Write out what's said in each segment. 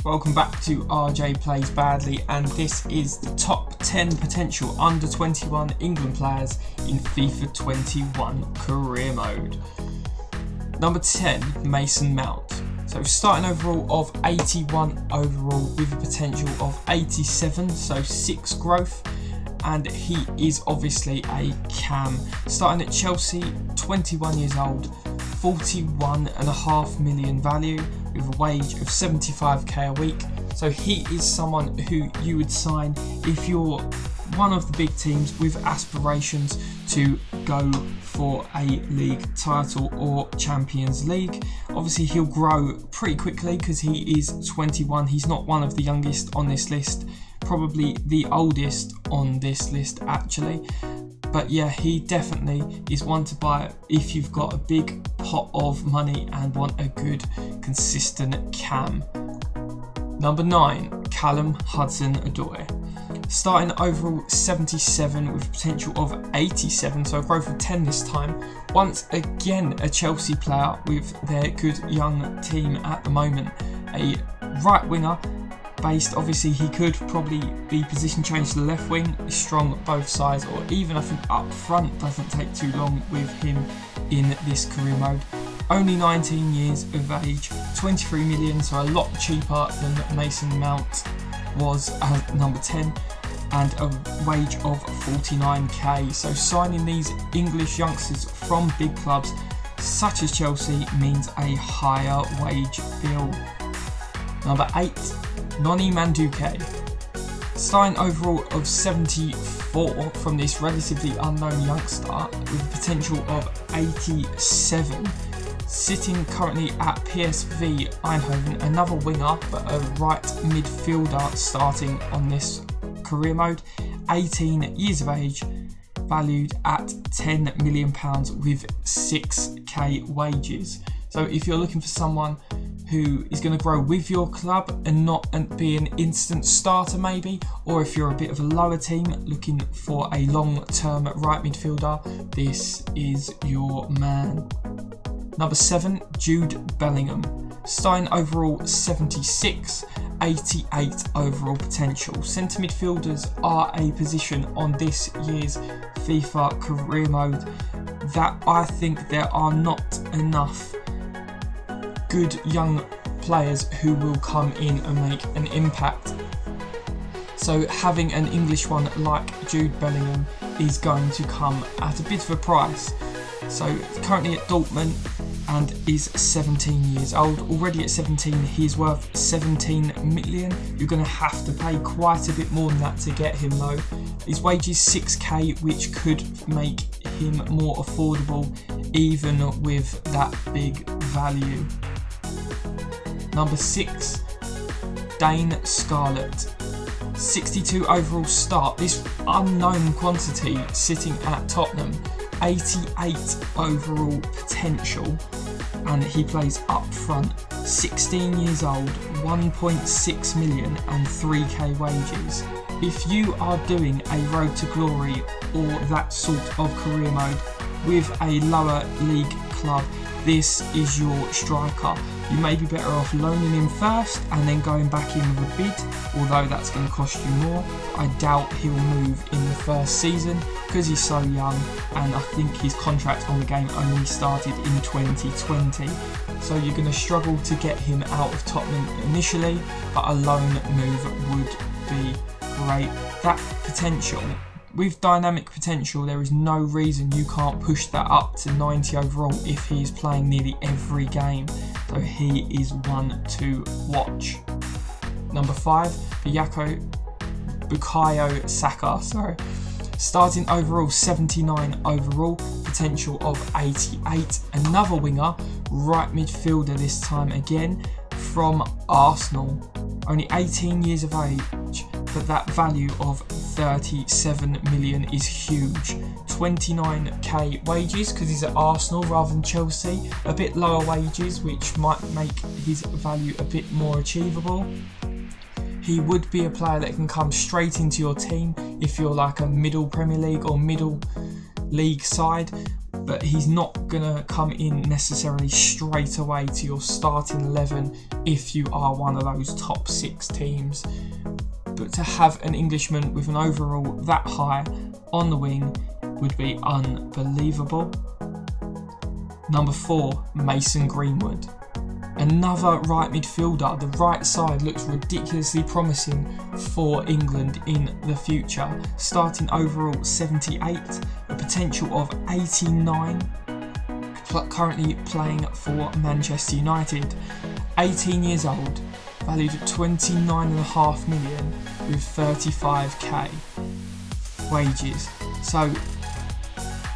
Welcome back to RJ Plays Badly, and this is the top 10 potential under 21 England players in FIFA 21 career mode. Number 10, Mason Mount. So starting overall of 81 overall with a potential of 87, so 6 growth, and he is obviously a cam. Starting at Chelsea, 21 years old, 41.5 million value with a wage of 75k a week. So he is someone who you would sign if you're one of the big teams with aspirations to go for a league title or Champions League. Obviously he'll grow pretty quickly because he is 21. He's not one of the youngest on this list, probably the oldest on this list actually. But yeah, he definitely is one to buy if you've got a big pot of money and want a good, consistent cam. Number 9, Callum HudsonOdoi. Starting overall 77 with potential of 87, so a growth of 10 this time. Once again, a Chelsea player with their good young team at the moment. A right winger. Based, obviously he could probably be position changed to the left wing, strong both sides, or even I think up front. Doesn't take too long with him in this career mode. Only 19 years of age, 23 million, so a lot cheaper than Mason Mount was at number 10, and a wage of 49k. So signing these English youngsters from big clubs such as Chelsea means a higher wage bill. Number 8, Nani. Starting overall of 74 from this relatively unknown youngster with a potential of 87. Sitting currently at PSV Eindhoven, another winger but a right midfielder starting on this career mode. 18 years of age, valued at £10 million with 6k wages. So if you're looking for someone who is going to grow with your club and not be an instant starter maybe, or if you're a bit of a lower team looking for a long-term right midfielder, this is your man. Number 7, Jude Bellingham. Starting overall 76, 88 overall potential. Centre midfielders are a position on this year's FIFA career mode that I think there are not enough good young players who will come in and make an impact. So having an English one like Jude Bellingham is going to come at a bit of a price. So currently at Dortmund and is 17 years old. Already at 17 he's worth 17 million. You're going to have to pay quite a bit more than that to get him though. His wage is 6k, which could make him more affordable even with that big value. Number 6, Jaden Scarlett. 62 overall start, this unknown quantity sitting at Tottenham. 88 overall potential, and he plays up front. 16 years old, 1.6 million and 3k wages. If you are doing a road to glory or that sort of career mode with a lower league club, this is your striker. You may be better off loaning him first and then going back in with a bid, although that's going to cost you more. I doubt he'll move in the first season because he's so young, and I think his contract on the game only started in 2020. So you're going to struggle to get him out of Tottenham initially, but a loan move would be great. That potential, with dynamic potential, there is no reason you can't push that up to 90 overall if he is playing nearly every game. So he is one to watch. Number 5, Bukayo Saka. Starting overall 79 overall, potential of 88. Another winger, right midfielder this time again, from Arsenal. Only 18 years of age, but that value of 37 million is huge. 29k wages because he's at Arsenal rather than Chelsea. A bit lower wages, which might make his value a bit more achievable. He would be a player that can come straight into your team if you're like a middle Premier League or middle league side. but he's not going to come in necessarily straight away to your starting 11 if you are one of those top 6 teams. But to have an Englishman with an overall that high on the wing would be unbelievable. Number 4, Mason Greenwood. Another right midfielder. The right side looks ridiculously promising for England in the future. Starting overall 78, a potential of 89. Currently playing for Manchester United. 18 years old, valued at 29.5 million with 35k wages. So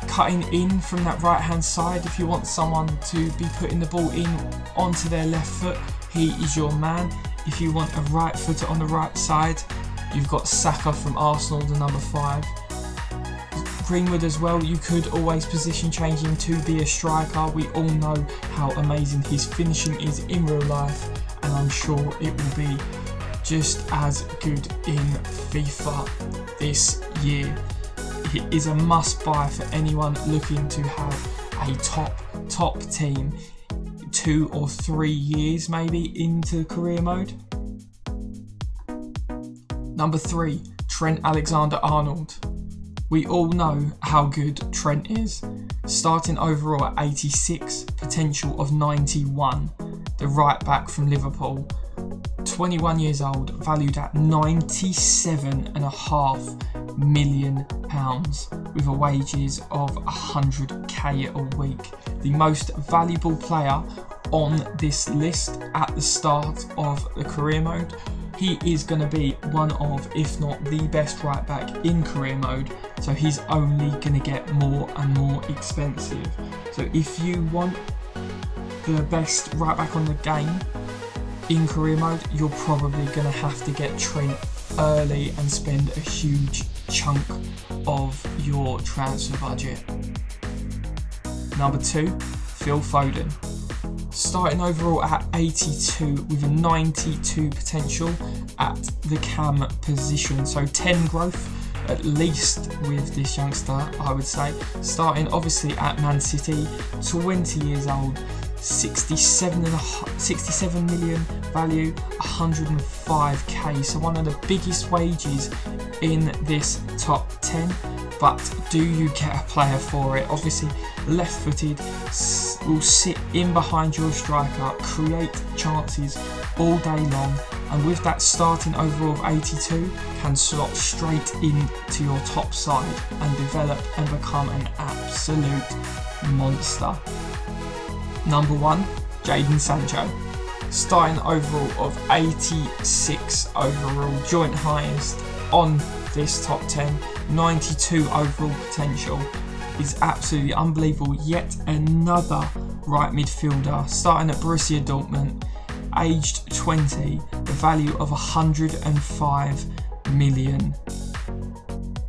cutting in from that right hand side, if you want someone to be putting the ball in onto their left foot, he is your man. If you want a right footer on the right side, you've got Saka from Arsenal, the number 5. Greenwood as well, you could always position change him to be a striker. We all know how amazing his finishing is in real life, and I'm sure it will be just as good in FIFA this year. It is a must buy for anyone looking to have a top team 2 or 3 years maybe into career mode. Number 3, Trent AlexanderArnold. We all know how good Trent is. Starting overall at 86, potential of 91. The right back from Liverpool. 21 years old, valued at £97.5 million with a wages of 100k a week. The most valuable player on this list at the start of the career mode. He is going to be one of, if not the best right back in career mode, so he's only going to get more and more expensive. So if you want the best right back on the game in career mode, you're probably going to have to get Trent early and spend a huge chunk of your transfer budget. Number 2, Phil Foden. Starting overall at 82 with a 92 potential at the cam position, so 10 growth at least with this youngster, I would say. Starting obviously at Man City, 20 years old, 67 million value, 105k, so one of the biggest wages in this top 10. But do you get a player for it? Obviously left footed, will sit in behind your striker, create chances all day long, and with that starting overall of 82 can slot straight into your top side and develop and become an absolute monster. Number 1, Jaden Sancho. Starting overall of 86 overall, joint highest on this top 10, 92 overall potential, is absolutely unbelievable. Yet another right midfielder, starting at Borussia Dortmund, aged 20, the value of 105 million.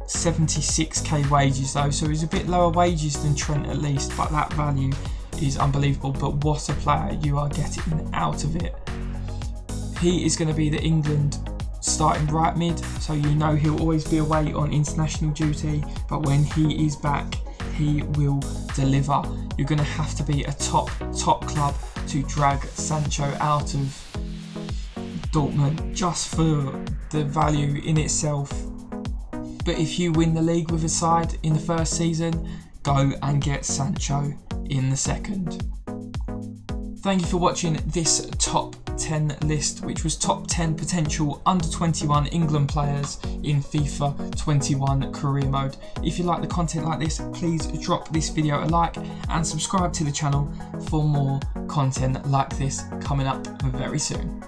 76k wages though, so he's a bit lower wages than Trent at least, but that value is unbelievable. But what a player you are getting out of it. He is going to be the England starting right mid, so you know he'll always be away on international duty, but when he is back, he will deliver. You're going to have to be a top club to drag Sancho out of Dortmund just for the value in itself. But if you win the league with a side in the first season, go and get Sancho in the second. Thank you for watching this top 10 list, which was top 10 potential under 21 England players in FIFA 21 career mode. If you like the content like this, please drop this video a like and subscribe to the channel for more content like this coming up very soon.